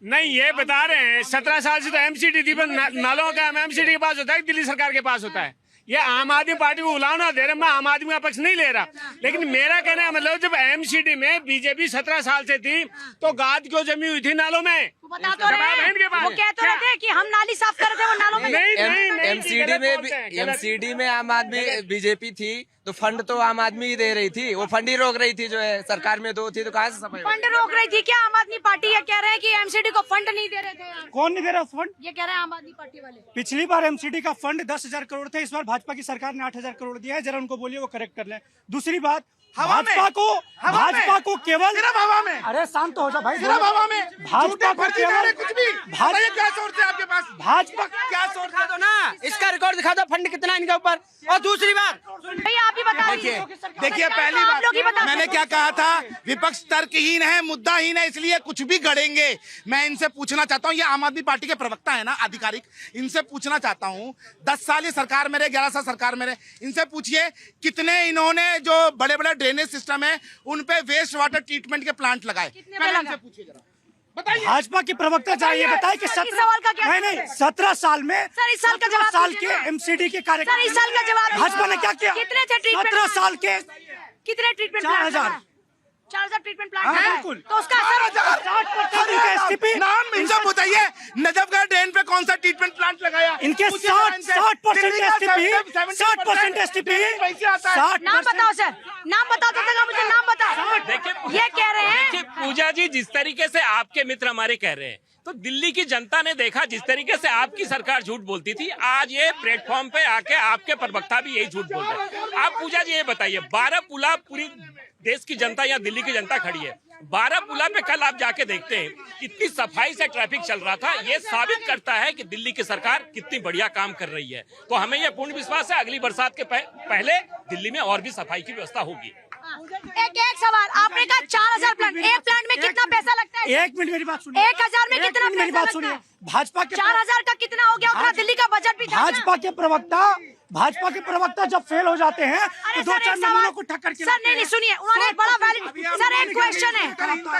नहीं, ये बता रहे हैं 17 साल से तो एमसीडी थी, पर नालों का एमसीडी के पास होता है, दिल्ली सरकार के पास होता है। ये आम आदमी पार्टी को उलाना दे रहे, मैं आम आदमी का पक्ष नहीं ले रहा, लेकिन मेरा कहना है मतलब जब एमसीडी में बीजेपी 17 साल से थी तो गाद क्यों जमी हुई थी नालों में? बता तो रहे, वो कह तो रहे थे कि हम नाली साफ कर रहे थे, वो नालों में नहीं, एमसीडी में आम आदमी बीजेपी थी तो फंड तो आम आदमी ही दे रही थी, वो फंड ही रोक रही थी। जो है सरकार में दो थी तो कहाँ से सफाई? फंड रोक रही थी क्या आम आदमी पार्टी? ये कह रहे हैं कि एमसीडी को फंड नहीं दे रहे थे। कौन नहीं दे रहा फंड? ये कह रहे हैं आम आदमी पार्टी वाले। पिछली बार एमसीडी का फंड 10,000 करोड़ थे, इस बार भाजपा की सरकार ने 8,000 करोड़ दिया है। जरा उनको बोलिए वो करेक्ट कर लें। दूसरी बात, भाजपा को केवल सिर्फ हवा में, अरे शांत हो जा भाई, सिर्फ हवा में भाजपा को केवल कुछ भी क्या सोर्स है आपके पास? भाजपा क्या सोर्स दिखा दो ना, इसका रिकॉर्ड दिखा दो, फंड कितना इनके ऊपर। और दूसरी बात भैया आप ही बता देखिए पहली बात मैंने क्या कहा था, विपक्ष तर्कहीन है, मुद्दाहीन है, इसलिए कुछ भी गढ़ेंगे। मैं इनसे पूछना चाहता हूँ, ये आम आदमी पार्टी के प्रवक्ता है ना आधिकारिक, इनसे पूछना चाहता हूँ 10 साल ये सरकार में रहे, 11 साल सरकार में रहे, इनसे पूछिए कितने इन्होंने जो बड़े बड़े ड्रेनेज सिस्टम है उन पे वेस्ट वाटर ट्रीटमेंट के प्लांट लगाए? इनसे पूछिए जरा, बताइए। भाजपा की प्रवक्ता चाहिए बताए कि 17 साल में सर इस साल का 17 जवाब साल के एमसीडी के कार्यक्रम, सर इस साल का जवाब भाजपा ने क्या किया? कितने थे ट्रीटमेंट? 17 साल के कितने ट्रीटमेंट? 4,000 ट्रीटमेंट प्लांट हाँ, है बिल्कुल। तो उसका नाम इनसे बताइए, नजफगढ़ ड्रेन पे कौन सा ट्रीटमेंट प्लांट लगाया? इनके 60% एसटीपी नाम बताओ सर, नाम बताओ तो मुझे नाम बताओ। देखिए ये कह रहे हैं, देखिए पूजा जी, जिस तरीके से आपके मित्र हमारे कह रहे हैं, तो दिल्ली की जनता ने देखा जिस तरीके से आपकी सरकार झूठ बोलती थी, आज ये प्लेटफॉर्म पे आके आपके प्रवक्ता भी यही झूठ बोल रहे हैं। आप पूजा जी ये बताइए, 12 पुला पूरी देश की जनता या दिल्ली की जनता खड़ी है, 12 पुला पे कल आप जाके देखते हैं कितनी सफाई से ट्रैफिक चल रहा था। ये साबित करता है कि दिल्ली की सरकार कितनी बढ़िया काम कर रही है। तो हमें यह पूर्ण विश्वास है अगली बरसात के पहले दिल्ली में और भी सफाई की व्यवस्था होगी। एक सवाल, आपने कहा 4,000 प्लांट, एक प्लांट में कितना पैसा लगता है? 1 मिनट मेरी बात सुनिए। 1,000 में कितना मेरी बात सुनिए। भाजपा के 4,000 का कितना हो गया? उतना दिल्ली का बजट भी था। भाजपा के प्रवक्ता जब फेल हो जाते हैं तो 2-4 नमूनों को ठक्कर के सर नहीं सुनिए, उन्होंने एक बड़ा वैलिड सर एक क्वेश्चन है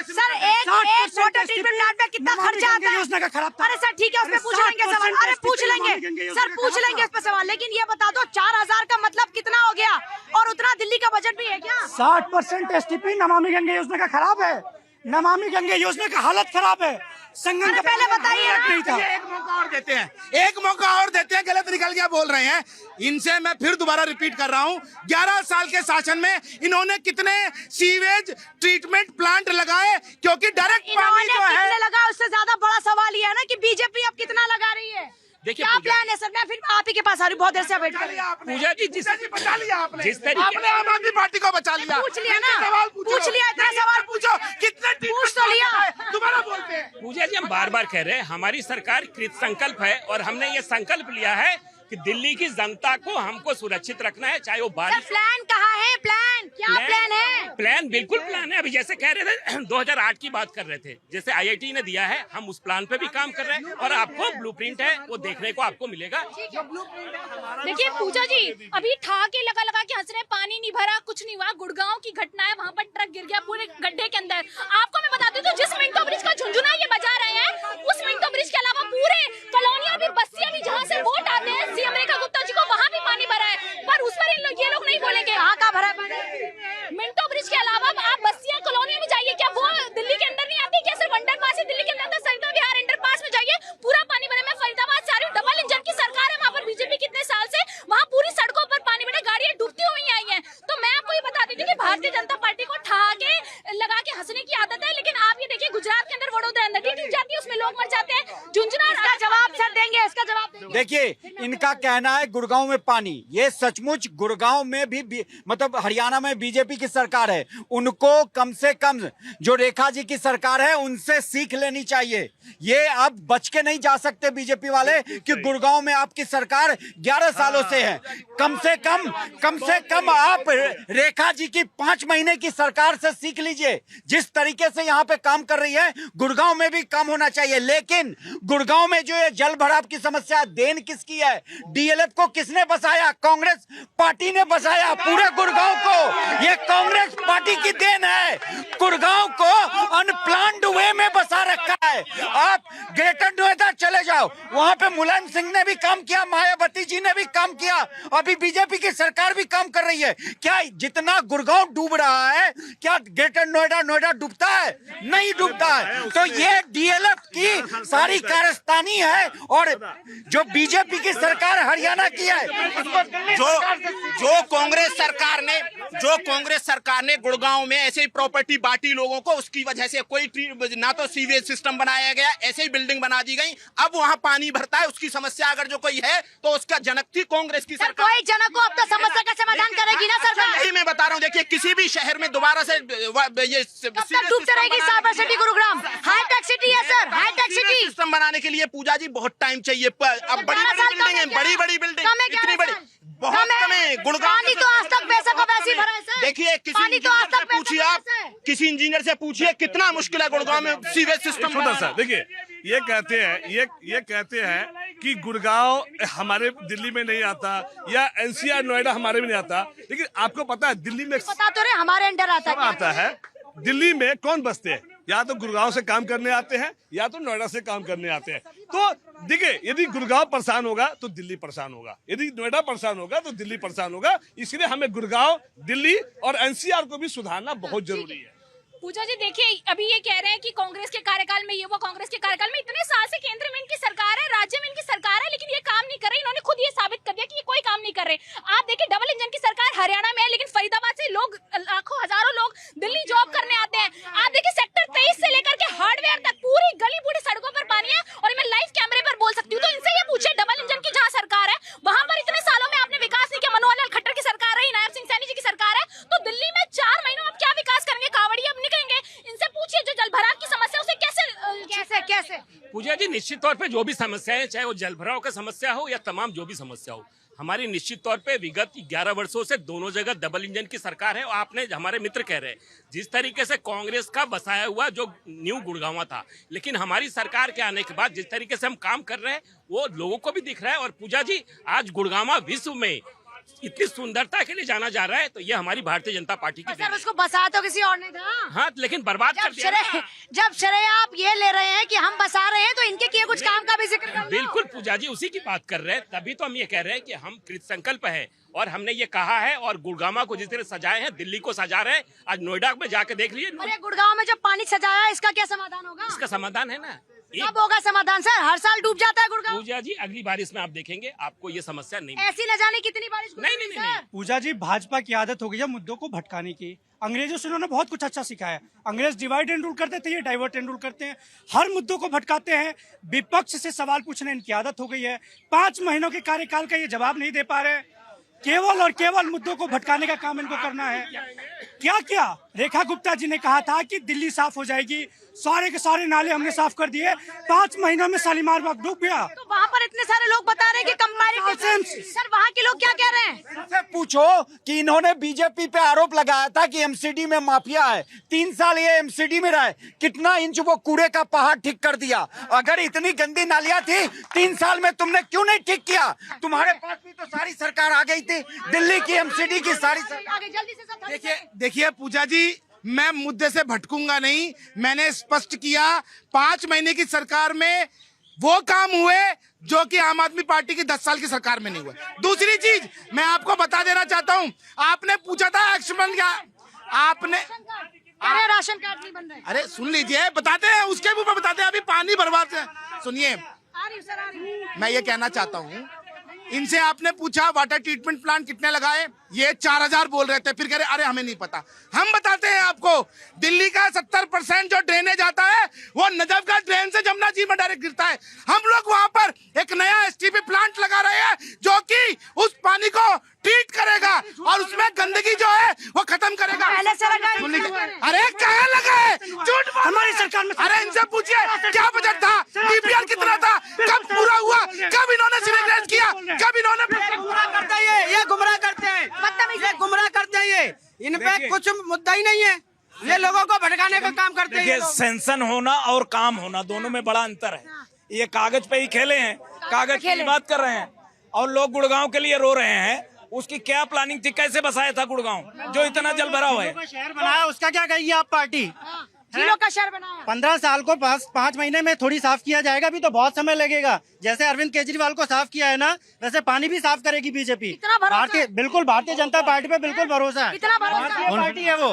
सर, एक वाटर ट्रीटमेंट प्लांट में कितना खर्चा आता है? योजना का खराब था। अरे सर ठीक है, उस पर पूछ लेंगे सवाल, अरे पूछ लेंगे सर, पूछ लेंगे इस पर सवाल, लेकिन ये बता दो 4,000 का मतलब कितना हो गया? और उतना दिल्ली का बजट भी है क्या? 60% एसटीपी नमामि गंगे योजना का खराब है। नमामि गंगे योजना का हालत खराब है। संगम का पहले बताइए नहीं था। एक मौका और देते हैं, एक मौका और देते हैं। गलत निकल गया बोल रहे हैं, इनसे मैं फिर दोबारा रिपीट कर रहा हूं, 11 साल के शासन में इन्होंने कितने सीवेज ट्रीटमेंट प्लांट लगाए? क्योंकि डायरेक्ट पानी जो है लगा, उससे ज्यादा बड़ा सवाल ये है ना कि बीजेपी अब कितना लगा रही है। देखिए क्या प्लान है सर? मैं फिर आप ही के पास आ रही हूँ, बहुत देर से वेट कर रही हूँ। पूजा जी बचा लिया आपने, जिस तरीके आपने आम आदमी पार्टी को बचा लिया। पूछ लिया ना, सवाल पूछो, पूछ लिया, इतना सवाल पूछो, कितने पूछ तो लिया। दोबारा बोलते हैं। पूजा जी, हम बार बार कह रहे हैं हमारी सरकार कृत संकल्प है और हमने ये संकल्प लिया है कि दिल्ली की जनता को हमको सुरक्षित रखना है, चाहे वो बारिश। प्लान कहाँ है? प्लान क्या प्लान है? प्लान बिल्कुल प्लान है। अभी जैसे कह रहे थे 2008 की बात कर रहे थे, जैसे IIT ने दिया है, हम उस प्लान पे भी काम कर रहे हैं और आपको ब्लूप्रिंट है वो देखने को आपको मिलेगा। देखिए पूजा जी, अभी ठाके लगा के हंस रहे, पानी नहीं भरा, कुछ नहीं हुआ। गुड़गांव की घटना है, वहाँ पर ट्रक गिर गया पूरे गड्ढे के अंदर। आपको मैं बता दूं, तो जिस मिंटो ब्रिज का झुंझुना ये बजा रहे हैं, उस मिंटो ब्रिज के अलावा पूरे कॉलोनियां भी, बस्तियां भी, जहाँ से वोट आते हैं सीएम रेखा गुप्ता जी को, वहाँ भी पानी भरा है। पर उस पर ये लोग नहीं बोलेंगे कहाँ का भरा है। मिंटो ब्रिज के अलावा आप बस्तियां कॉलोनियां में जाइए, क्या वो दिल्ली के अंदर नहीं आती? क्या सिर्फ अंडरपास है दिल्ली के अंदर? सरिता विहार अंडरपास में जाइए, पूरा पानी भरा। मैं फरीदाबाद से आ रही हूँ, डबल इंजन की सरकार है वहाँ पर बीजेपी कितने साल से, वहाँ पूरी सड़कों पर पानी भरा, गाड़ियां डूबती हुई आई है। तो मैं आपको ये बता देती हूँ कि भारतीय जनता पार्टी को ठहाके लगा के हंसने की आदत है, लेकिन आप ये देखिए गुजरात के अंदर वडोदरा नदी टूट जाती है, उसमें लोग मर जाते हैं। झुंझुना इसका जवाब सर देंगे, इसका जवाब देंगे। देखिए, इनका कहना है गुड़गांव में पानी, ये सचमुच गुड़गांव में भी मतलब हरियाणा में बीजेपी की सरकार है, उनको कम से कम जो रेखा जी की सरकार है उनसे सीख लेनी चाहिए। ये अब बच के नहीं जा सकते बीजेपी वाले कि गुड़गांव में आपकी सरकार 11 सालों से है। कम से कम आप रेखा जी की 5 महीने की सरकार से सीख लीजिए। जिस तरीके से यहाँ पे काम कर रही है, गुड़गांव में भी काम होना चाहिए। लेकिन गुड़गांव में जो ये जल भराव की समस्या, देन किसकी है? डीएलएफ को किसने बसाया? कांग्रेस पार्टी ने बसाया पूरे गुड़गांव को। ये कांग्रेस पार्टी की देन है, गुड़गांव को अनप्लान्ड वे में बसा रखा है। है। आप ग्रेटर नोएडा चले जाओ, वहां पे मुलायम सिंह ने भी काम किया, मायावती जी ने भी काम किया, अभी बीजेपी की सरकार भी काम कर रही है। क्या जितना गुड़गांव डूब रहा है, क्या ग्रेटर नोएडा डूबता है? नहीं डूबता है। तो ये डीएलएफ की सारी कारस्तानी है, और जो बीजेपी की सरकार हरियाणा की है, जो कांग्रेस सरकार ने गुड़गांव में ऐसे ही प्रॉपर्टी बांटी लोगों को, उसकी वजह से कोई ना तो सीवेज सिस्टम बनाया गया, ऐसे ही बिल्डिंग बना दी गई, अब वहां पानी भरता है। उसकी समस्या अगर जो कोई है तो उसका जनक थी कांग्रेस की सरकार। कोई जनक को अब तो समस्या का समाधान करेगी ना सरकार। यही मैं बता रहा हूँ। देखिए, किसी भी शहर में दोबारा से ये डूबते रहेगी cyber city Gurugram, high tech city है सर, हाईटेक सिटी। सिस्टम बनाने के लिए पूजा जी बहुत टाइम चाहिए। अब बड़ी बिल्डिंग इतनी बड़ी बहुत कम है। गुड़गांव तो आज तक पैसा को वैसे भरा है सर। देखिए, किसी इंजीनियर से पूछिए कितना मुश्किल है गुड़गांव में सीवेज सिस्टम बनाना। देखिए, ये कहते हैं कि गुड़गांव हमारे दिल्ली में नहीं आता, या एनसीआर नोएडा हमारे में नहीं आता, लेकिन आपको पता है दिल्ली में पता तो रहे हमारे अंडर आता है। दिल्ली में कौन बसते हैं? या तो गुड़गांव से काम करने आते हैं, या तो नोएडा से काम करने आते हैं। तो देखिए, यदि गुड़गांव परेशान होगा तो दिल्ली परेशान होगा, यदि नोएडा परेशान होगा तो दिल्ली परेशान होगा। इसलिए हमें गुड़गांव, दिल्ली और एनसीआर को भी सुधारना बहुत जरूरी है। पूजा जी देखिए, अभी ये कह रहे हैं कि कांग्रेस के कार्यकाल में ये वो, कांग्रेस के कार्यकाल में इतने साल से केंद्र में इनकी सरकार है, राज्य में इनकी सरकार है, लेकिन ये काम नहीं कर रहे। इन्होंने खुद ये साबित कर दिया कि ये कोई काम नहीं कर रहे। आप देखिए, डबल इंजन की सरकार हरियाणा में है, लेकिन फरीदाबाद से लोग, लाखों हजारों लोग दिल्ली जॉब करने आते हैं। आप देखिए, सेक्टर 23 से लेकर के हार्डवेयर तक पूरी गली बूढ़ी सड़कों पर पानी है, और मैं लाइव कैमरे पर बोल सकती हूँ। तो इनसे ये पूछे, डबल इंजन की जहाँ सरकार है वहां पर इतने सालों में आपने विकास नहीं किया। मनोहर लाल खट्टर की सरकार रही, नायब सिंह सैनी जी की सरकार है, तो दिल्ली में 4 महीनों में क्या विकास करेंगे? कावड़िया अब निकलेंगे। इनसे पूछिए, जो जलभराव की समस्या उसे कैसे पूजा जी, निश्चित तौर पे जो भी समस्याएं, चाहे वो जलभराव का समस्या हो या तमाम जो भी समस्या हो, हमारी निश्चित तौर पे विगत 11 वर्षों से दोनों जगह डबल इंजन की सरकार है। और आपने, हमारे मित्र कह रहे हैं, जिस तरीके से कांग्रेस का बसाया हुआ जो न्यू गुड़गांव था, लेकिन हमारी सरकार के आने के बाद जिस तरीके से हम काम कर रहे हैं वो लोगों को भी दिख रहा है। और पूजा जी, आज गुड़गांव विश्व में इतनी सुंदरता के लिए जाना जा रहा है, तो ये हमारी भारतीय जनता पार्टी की सर, उसको बसा तो किसी और ने था। हाँ, लेकिन बर्बाद कर दिया। जब श्रेय आप ये ले रहे हैं कि हम बसा रहे हैं, तो इनके किए कुछ काम का भी जिक्र कर लो। बिल्कुल पूजा जी, उसी की बात कर रहे हैं। तभी तो हम ये कह रहे हैं कि हम कृत संकल्प है, और हमने ये कहा है। और गुड़गांव को जिस तरह सजाए हैं, दिल्ली को सजा रहे हैं। आज नोएडा में जाके देख लीजिए। अरे गुड़गांव में जो पानी सजाया है, इसका क्या समाधान होगा? इसका समाधान है ना, कब होगा समाधान सर? हर साल डूब जाता है गुड़गांव। पूजा जी, अगली बारिश में आप देखेंगे, आपको ये समस्या नहीं ऐसी न जाने कितनी बारिश। नहीं। पूजा जी, भाजपा की आदत हो गई है मुद्दों को भटकाने की। अंग्रेजों से उन्होंने बहुत कुछ अच्छा सिखाया। अंग्रेज डिवाइड एंड रूल करते थे, ये डाइवर्ट एंड रूल करते हैं। हर मुद्दों को भटकाते हैं। विपक्ष से सवाल पूछना इनकी आदत हो गई है। 5 महीनों के कार्यकाल का ये जवाब नहीं दे पा रहे। केवल और केवल मुद्दों को भटकाने का काम इनको करना है। क्या रेखा गुप्ता जी ने कहा था कि दिल्ली साफ हो जाएगी, सारे के सारे नाले हमने साफ कर दिए। 5 महीनों में शालीमार बाग डूब गया। तो वहाँ पर इतने सारे लोग बता रहे हैं कि कंपैरेटिव। सर, वहाँ के लोग क्या कह रहे हैं? इनसे पूछो कि इन्होंने बीजेपी पे आरोप लगाया था कि एमसीडी में माफिया है। 3 साल ये एमसीडी में रहे, कितना इंच वो कूड़े का पहाड़ ठीक कर दिया। अगर इतनी गंदी नालियां थी, 3 साल में तुमने क्यों नहीं ठीक किया? तुम्हारे पास भी तो सारी सरकार आ गई थी, दिल्ली की एमसीडी की सारी सरकार। देखिए पूजा जी, मैं मुद्दे से भटकूंगा नहीं। मैंने स्पष्ट किया, 5 महीने की सरकार में वो काम हुए जो कि आम आदमी पार्टी की 10 साल की सरकार में नहीं हुए। दूसरी चीज मैं आपको बता देना चाहता हूं, आपने पूछा था एक्शन क्या, आपने अरे राशन कार्ड नहीं बन रहे। अरे सुन लीजिए, बताते हैं, उसके ऊपर बताते हैं। अभी पानी बर्बाद है। सुनिए, मैं ये कहना चाहता हूँ, इनसे आपने पूछा वाटर ट्रीटमेंट प्लांट कितने लगाए, ये 4000 बोल रहे थे। फिर कह रहे अरे हमें नहीं पता। हम बताते हैं आपको, दिल्ली का 70% जो ड्रेनेज आता है वो नजफगढ़ ड्रेन से जमुना जी में डायरेक्ट गिरता है। हम लोग वहां पर एक नया एसटीपी प्लांट लगा रहे हैं जो कि उस पानी को ट्रीट करेगा और उसमें गंदगी जो है वो खत्म करेगा। अरे कहाँ लगा है, झूठ हमारी सरकार में। अरे इनसे पूछिए क्या बजट था, डीपीआर कितना था, कब पूरा हुआ, कब इन्होंने सिलेक्ट किया, कब इन्होंने ये गुमराह करते हैं, ये गुमराह करते हैं। ये इन पे कुछ मुद्दा ही नहीं है, ये लोगों को भटकाने का काम करते हैं। सेंसन होना और काम होना, दोनों में बड़ा अंतर है। ये कागज पे ही खेले हैं, कागज की बात कर रहे हैं, और लोग गुड़गांव के लिए रो रहे हैं। उसकी क्या प्लानिंग थी, कैसे बसाया था गुड़गांव जो इतना जल भरा हुआ है? शहर बनाया, उसका क्या कहिए आप पार्टी? झीलों का शहर बनाया। 15 साल को 5 महीने में थोड़ी साफ किया जाएगा, अभी तो बहुत समय लगेगा। जैसे अरविंद केजरीवाल को साफ किया है ना, वैसे पानी भी साफ करेगी बीजेपी। इतना भरोसा है? बिल्कुल भारतीय जनता पार्टी पे बिल्कुल भरोसा है। इतना भरोसा है? भारतीय पार्टी है वो,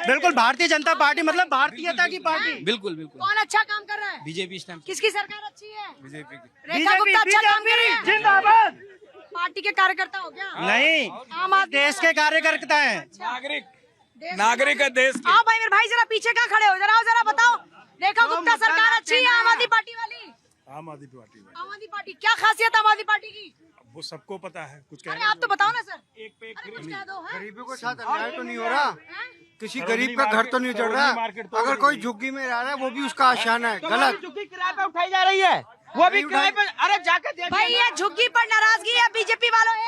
बिल्कुल भारतीय जनता पार्टी मतलब भारतीयता की पार्टी। बिल्कुल बिल्कुल कौन अच्छा काम कर रहा है? बीजेपी इस टाइम किसकी सरकार अच्छी है? बीजेपी की। रेखा गुप्ता अच्छा काम कर रही है? जिंदाबाद। पार्टी के कार्यकर्ता हो क्या? नहीं, आम आदमी देश के कार्यकर्ता हैं। नागरिक है देश के। आओ भाई मेरे भाई जरा पीछे कहाँ खड़े हो, जरा आओ, जरा बताओ। रेखा गुप्ता सरकार अच्छी है आम आदमी पार्टी वाली? आम आदमी पार्टी में आम आदमी पार्टी क्या खासियत है आम आदमी पार्टी की? वो सबको पता है, कुछ अरे आप तो बताओ ना सर। अरे कुछ कह दो। गरीबों के साथ अन्याय तो नहीं हो रहा, किसी गरीब का घर तो नहीं चढ़ रहा। अगर कोई झुग्गी में रह रहा है वो भी उसका आशान है, गलत। झुग्गी किराए पे उठाई जा रही है, वो भी किराए पे। अरे जाकर भाई ये झुग्गी पर नाराजगी है बीजेपी वालों। एक